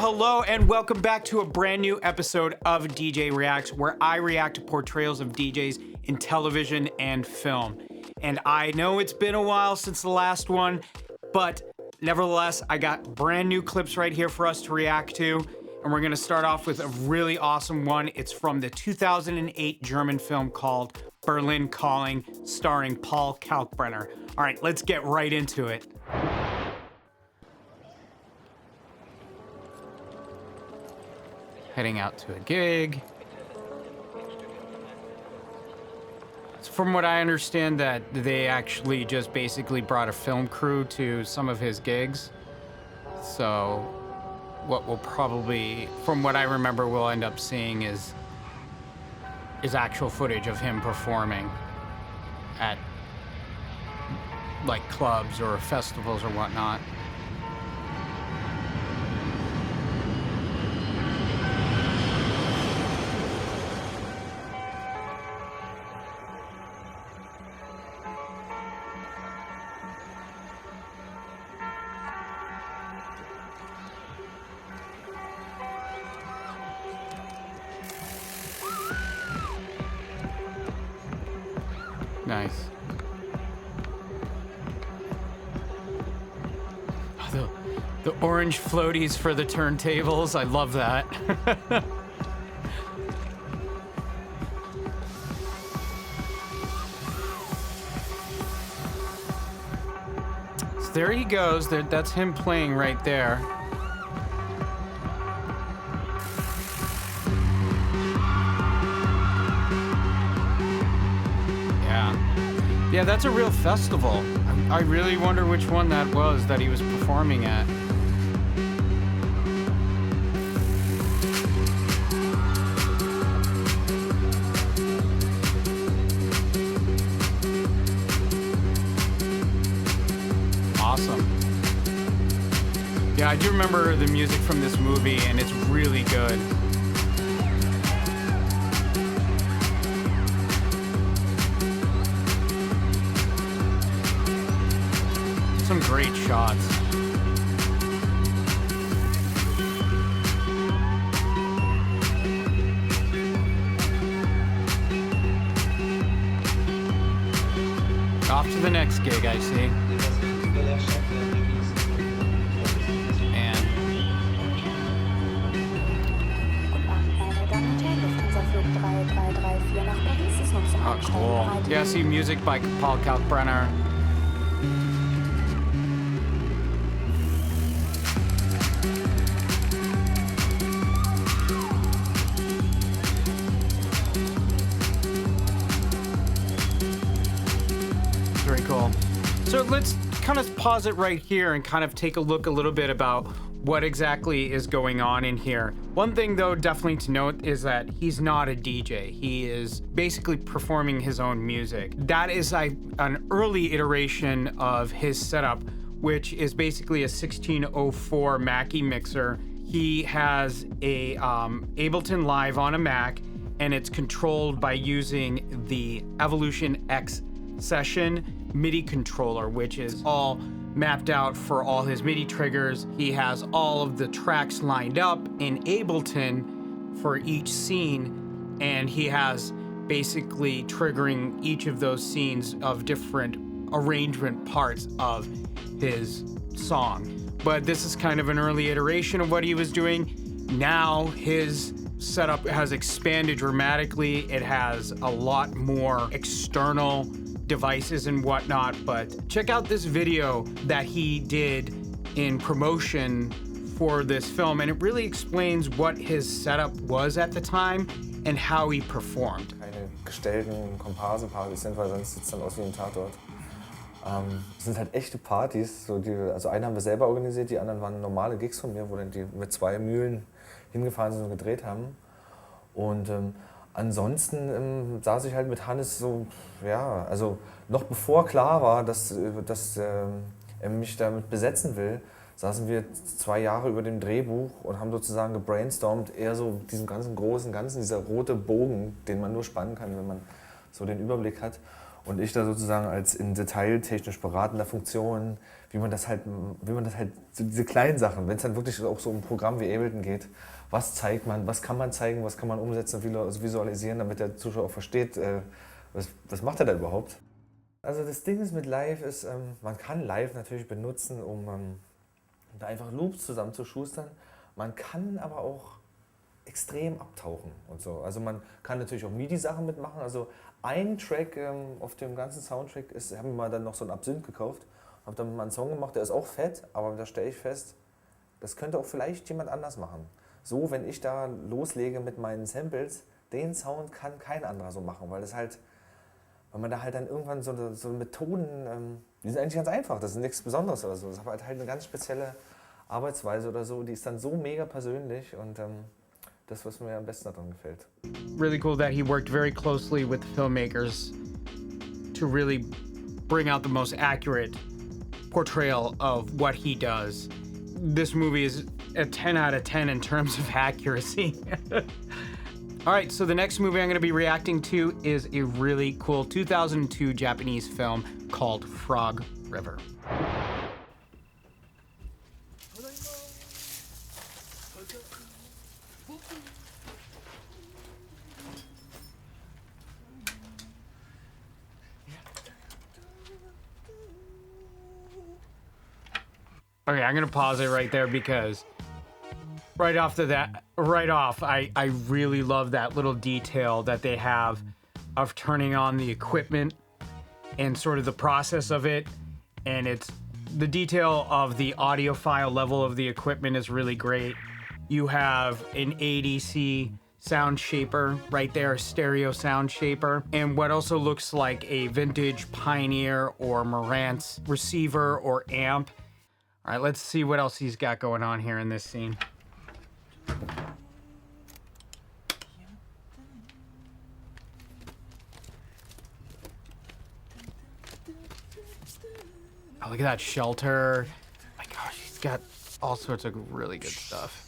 Hello, and welcome back to a brand new episode of DJ Reacts, where I react to portrayals of DJs in television and film. And I know it's been a while since the last one, but nevertheless, I got brand new clips right here for us to react to. And we're gonna start off with a really awesome one. It's from the 2008 German film called Berlin Calling, starring Paul Kalkbrenner. All right, let's get right into it. Heading out to a gig. From what I understand, that they actually just basically brought a film crew to some of his gigs. So what we'll probably, from what I remember, we'll end up seeing is actual footage of him performing at like clubs or festivals or whatnot. Nice. Oh, the orange floaties for the turntables. I love that. So there he goes. That's him playing right there. Yeah, that's a real festival. I really wonder which one that was that he was performing at. Awesome. Yeah, I do remember the music from this movie, and it's really good. Some great shots. Off to the next gig, I see. And oh, cool. Yeah, I see music by Paul Kalkbrenner. Very cool. So let's kind of pause it right here and kind of take a look a little bit about what exactly is going on in here. One thing though definitely to note is that he's not a DJ. He is basically performing his own music. That is an early iteration of his setup, which is basically a 1604 Mackie mixer. He has a Ableton Live on a Mac, and it's controlled by using the Evolution X Session MIDI controller, which is all mapped out for all his MIDI triggers. He has all of the tracks lined up in Ableton for each scene, and he has basically triggering each of those scenes of different arrangement parts of his song. But this is kind of an early iteration of what he was doing. Now his setup has expanded dramatically. It has a lot more external devices and whatnot, but check out this video that he did in promotion for this film, and it really explains what his setup was at the time and how he performed. Keine gestellten Komparsenpartys sind, weil sonst sieht es dann aus wie ein Tatort. Das sind halt echte Partys. Also eine haben wir selber organisiert, die anderen waren normale Gigs von mir, wo dann die mit 2 Mühlen hingefahren sind und gedreht haben. Und ansonsten saß ich halt mit Hannes so, ja, also noch bevor klar war, dass er mich damit besetzen will, saßen wir 2 Jahre über dem Drehbuch und haben sozusagen gebrainstormt, eher so diesen ganzen großen Ganzen, dieser rote Bogen, den man nur spannen kann, wenn man so den Überblick hat. Und ich da sozusagen als in Detail technisch beratender Funktion, wie man das halt, so diese kleinen Sachen, wenn es dann wirklich auch so um ein Programm wie Ableton geht, was zeigt man, was kann man zeigen, was kann man umsetzen, also visualisieren, damit der Zuschauer auch versteht, was macht er da überhaupt. Also das Ding ist mit Live ist, man kann Live natürlich benutzen, um da einfach Loops zusammenzuschustern. Man kann aber auch extrem abtauchen und so. Also man kann natürlich auch MIDI-Sachen mitmachen. Also ein Track auf dem ganzen Soundtrack ist, haben wir mal dann noch so einen Absinth gekauft, habe dann mal einen Song gemacht, der ist auch fett, aber da stelle ich fest, das könnte auch vielleicht jemand anders machen. So, wenn ich da loslege mit meinen Samples, den Sound kann kein anderer so machen, weil man da halt dann irgendwann so Methoden, die sind eigentlich ganz einfach, das ist nichts Besonderes oder so. Das ist halt eine ganz spezielle Arbeitsweise oder so, die ist dann so mega persönlich und das, was mir am besten daran gefällt. Really cool that he worked very closely with the filmmakers to really bring out the most accurate portrayal of what he does. This movie is a 10 out of 10 in terms of accuracy. All right, so the next movie I'm going to be reacting to is a really cool 2002 Japanese film called Frog River. Okay, I'm gonna pause it right there because right off, I really love that little detail that they have of turning on the equipment and sort of the process of it. And it's the detail of the audiophile level of the equipment is really great. You have an ADC sound shaper right there, a stereo sound shaper, and what also looks like a vintage Pioneer or Marantz receiver or amp. All right, let's see what else he's got going on here in this scene. Oh, look at that shelter. My gosh, he's got all sorts of really good stuff.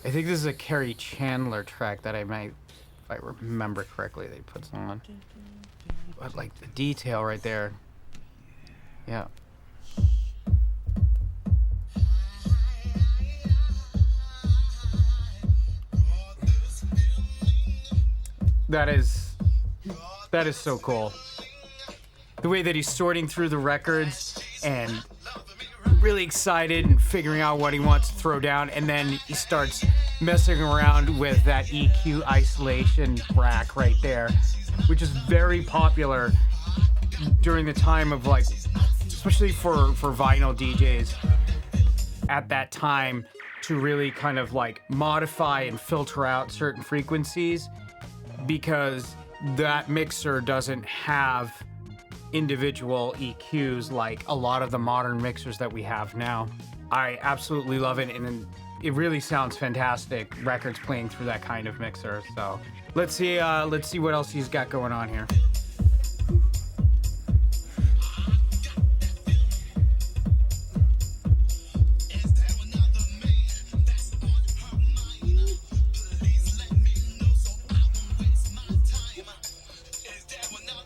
I think this is a Kerry Chandler track that if I remember correctly, they put on. But like the detail right there. Yeah. That is so cool. The way that he's sorting through the records and really excited and figuring out what he wants to throw down, and then he starts messing around with that EQ isolation rack right there, which is very popular during the time of like, especially for vinyl DJs at that time, to really kind of like modify and filter out certain frequencies, because that mixer doesn't have individual EQs like a lot of the modern mixers that we have now. I absolutely love it, and it really sounds fantastic, records playing through that kind of mixer. So let's see what else he's got going on here.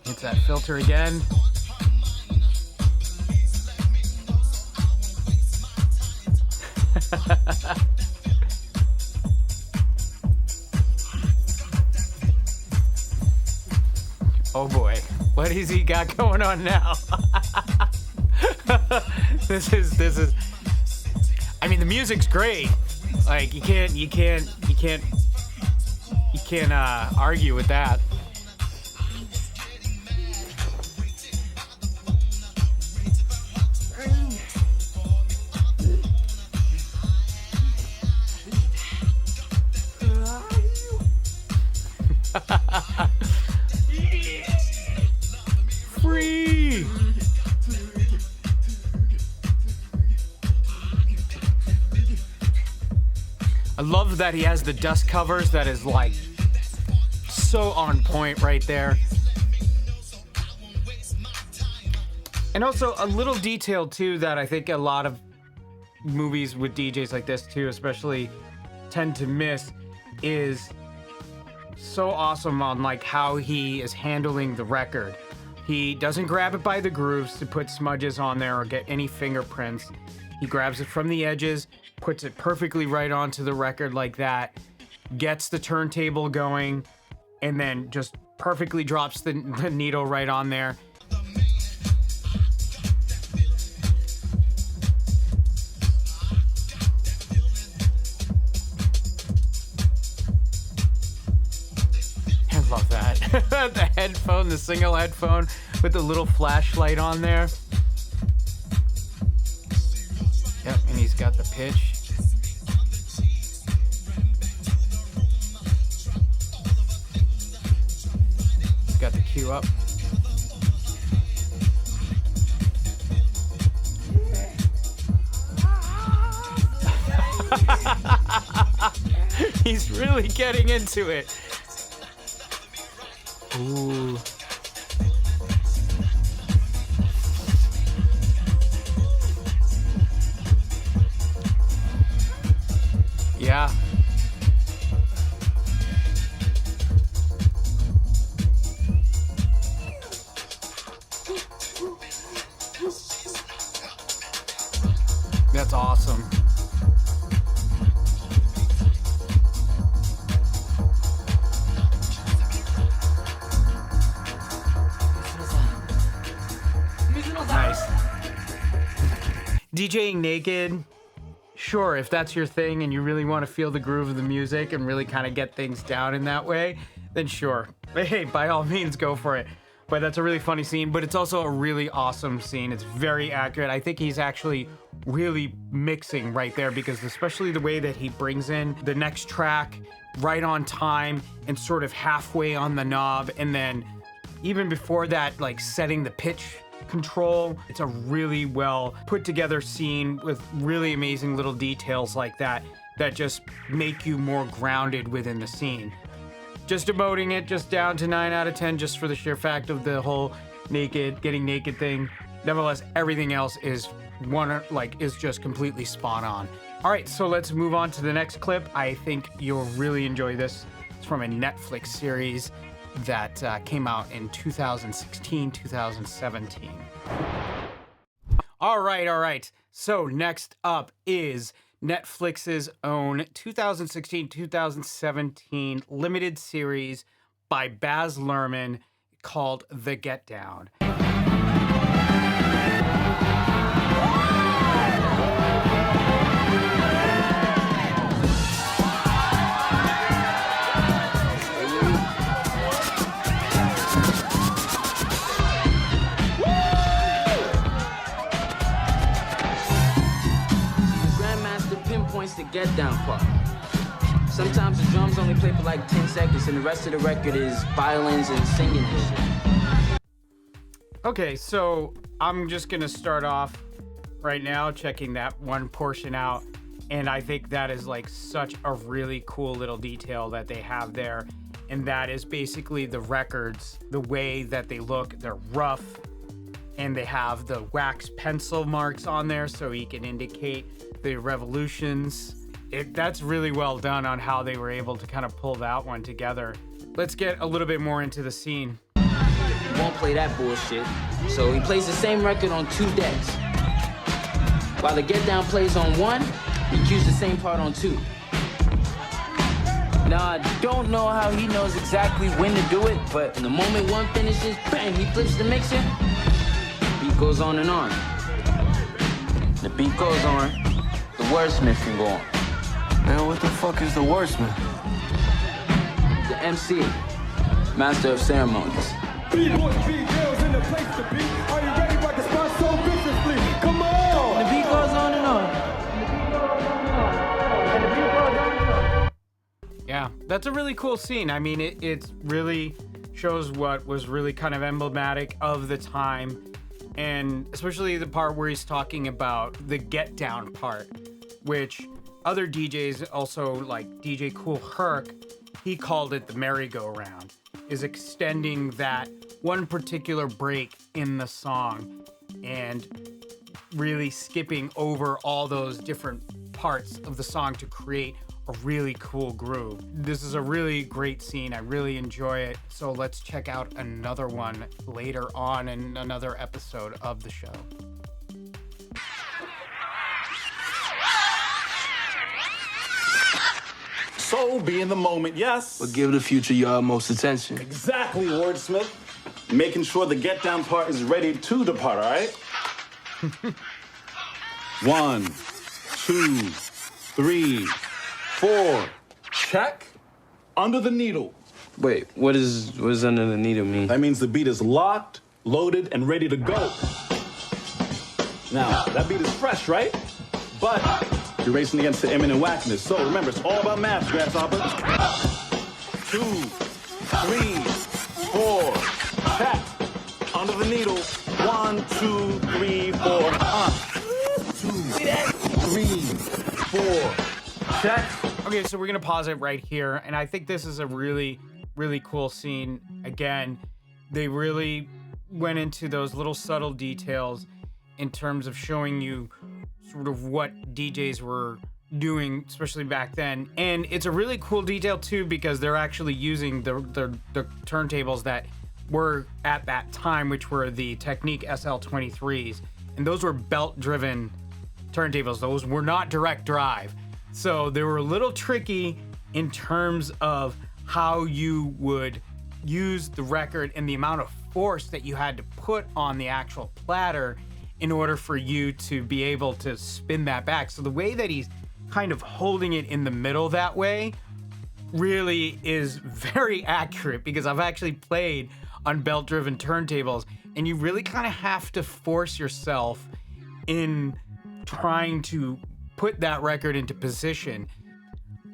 Hits that filter again. Oh boy, what has he got going on now? This is. I mean, the music's great. Like you can't argue with that. Free! I love that he has the dust covers that is like so on point right there. And also a little detail too that I think a lot of movies with DJs like this too, especially tend to miss, is so awesome on like how he is handling the record. He doesn't grab it by the grooves to put smudges on there or get any fingerprints. He grabs it from the edges, puts it perfectly right onto the record like that, gets the turntable going, and then just perfectly drops the needle right on there. I love that. The headphone, the single headphone with the little flashlight on there. Yep, and he's got the pitch. He's got the cue up. He's really getting into it. Ooh. Yeah. That's awesome. Nice. DJing naked, sure, if that's your thing and you really want to feel the groove of the music and really kind of get things down in that way, then sure. Hey, by all means, go for it. But that's a really funny scene, but it's also a really awesome scene. It's very accurate. I think he's actually really mixing right there, because especially the way that he brings in the next track right on time and sort of halfway on the knob, and then even before that, like setting the pitch control. It's a really well put together scene with really amazing little details like that that just make you more grounded within the scene. Just emoting it just down to 9 out of 10 just for the sheer fact of the whole getting naked thing. Nevertheless, everything else is just completely spot on. All right, so let's move on to the next clip. I think you'll really enjoy this. It's from a Netflix series that came out in 2016, 2017. All right. So next up is Netflix's own 2016-2017 limited series by Baz Luhrmann called The Get Down. The get down part. Sometimes the drums only play for like 10 seconds and the rest of the record is violins and singing and shit. Okay, so I'm just gonna start off right now checking that one portion out, and I think that is like such a really cool little detail that they have there, and that is basically the records, the way that they look. They're rough, and they have the wax pencil marks on there so he can indicate the revolutions. That's really well done on how they were able to kind of pull that one together. Let's get a little bit more into the scene. He won't play that bullshit, so he plays the same record on 2 decks. While the get down plays on 1, he cues the same part on 2. Now, I don't know how he knows exactly when to do it, but in the moment 1 finishes, bang, he flips the mixer. Beat goes on and on. The beat goes on. The wordsmith can go on. Man, what the fuck is the wordsmith? The MC, master of ceremonies. B-boys, B-girls in the place to be. Are you ready? Rock the spot so viciously. Come on! The beat goes on and on. Yeah, that's a really cool scene. I mean, it really shows what was really kind of emblematic of the time, and especially the part where he's talking about the get down part, which other DJs also, like DJ Kool Herc, he called it the merry-go-round, is extending that one particular break in the song. And really skipping over all those different parts of the song to create a really cool groove. This is a really great scene. I really enjoy it. So let's check out another one later on in another episode of the show. So be in the moment, yes. But give the future your utmost attention. Exactly, wordsmith. Making sure the get down part is ready to depart, all right? 1, 2, 3, 4. Check. Under the needle. Wait, what does under the needle mean? That means the beat is locked, loaded, and ready to go. Now, that beat is fresh, right? But you're racing against the imminent whackness. So remember, it's all about math, Grasshopper. 2, 3, 4. Check. Under the needle. 1, 2, 3, 4. 2, 3, 4. Check. Okay, so we're gonna pause it right here, and I think this is a really, really cool scene. Again, they really went into those little subtle details in terms of showing you sort of what DJs were doing, especially back then. And it's a really cool detail too, because they're actually using the turntables that were at that time, which were the Technique SL23s, and those were belt-driven turntables. Those were not direct drive. So they were a little tricky in terms of how you would use the record and the amount of force that you had to put on the actual platter in order for you to be able to spin that back. So the way that he's kind of holding it in the middle that way really is very accurate, because I've actually played on belt-driven turntables, and you really kind of have to force yourself in trying to put that record into position.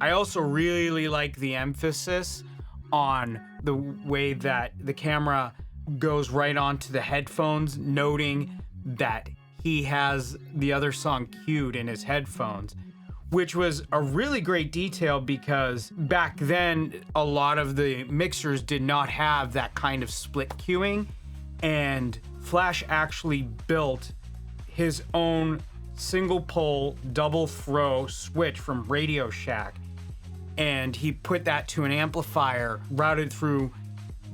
I also really like the emphasis on the way that the camera goes right onto the headphones, noting that he has the other song cued in his headphones, which was a really great detail, because back then a lot of the mixers did not have that kind of split cueing, and Flash actually built his own single pole double throw switch from Radio Shack, and he put that to an amplifier routed through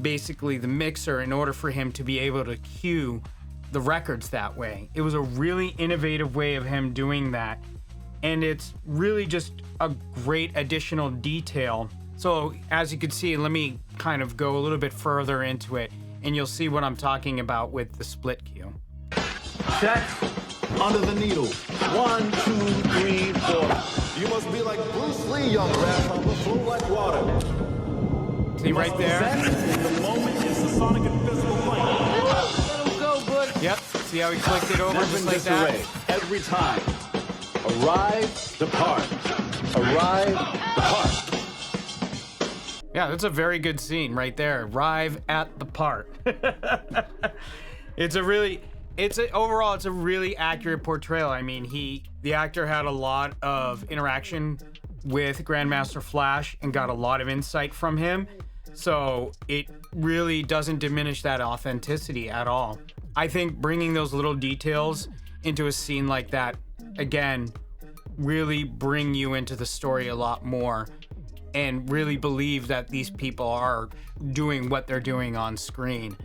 basically the mixer in order for him to be able to cue the records that way. It was a really innovative way of him doing that, and it's really just a great additional detail. So as you can see, let me kind of go a little bit further into it, and you'll see what I'm talking about with the split cue. Check. Under the needle. 1, 2, 3, 4. You must be like Bruce Lee, young grasshopper, flow like water. See right there? In the moment, it's the sonic and physical plane. Let him go, bud. Yep. See how he clicked it over Never just in like that? disarray. Every time. Arrive, depart. Arrive, depart. Yeah, that's a very good scene right there. Arrive at the part. Overall, it's a really accurate portrayal. I mean, the actor had a lot of interaction with Grandmaster Flash and got a lot of insight from him. So it really doesn't diminish that authenticity at all. I think bringing those little details into a scene like that, again, really bring you into the story a lot more, and really believe that these people are doing what they're doing on screen.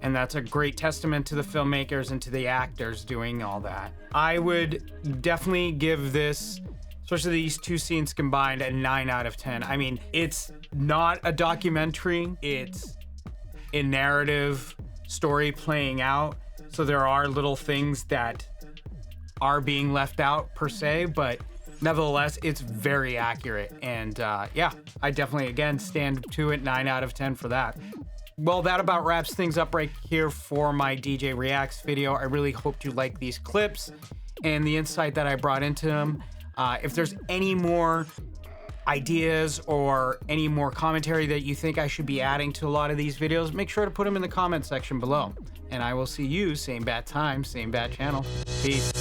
And that's a great testament to the filmmakers and to the actors doing all that. I would definitely give this, especially these two scenes combined, a 9 out of 10. I mean, it's not a documentary, it's a narrative story playing out. So there are little things that are being left out per se, but nevertheless, it's very accurate. And yeah, I definitely, again, stand to it, 9 out of 10 for that. Well, that about wraps things up right here for my DJ Reacts video. I really hope you like these clips and the insight that I brought into them. If there's any more ideas or any more commentary that you think I should be adding to a lot of these videos, make sure to put them in the comment section below. And I will see you, same bat time, same bat channel. Peace.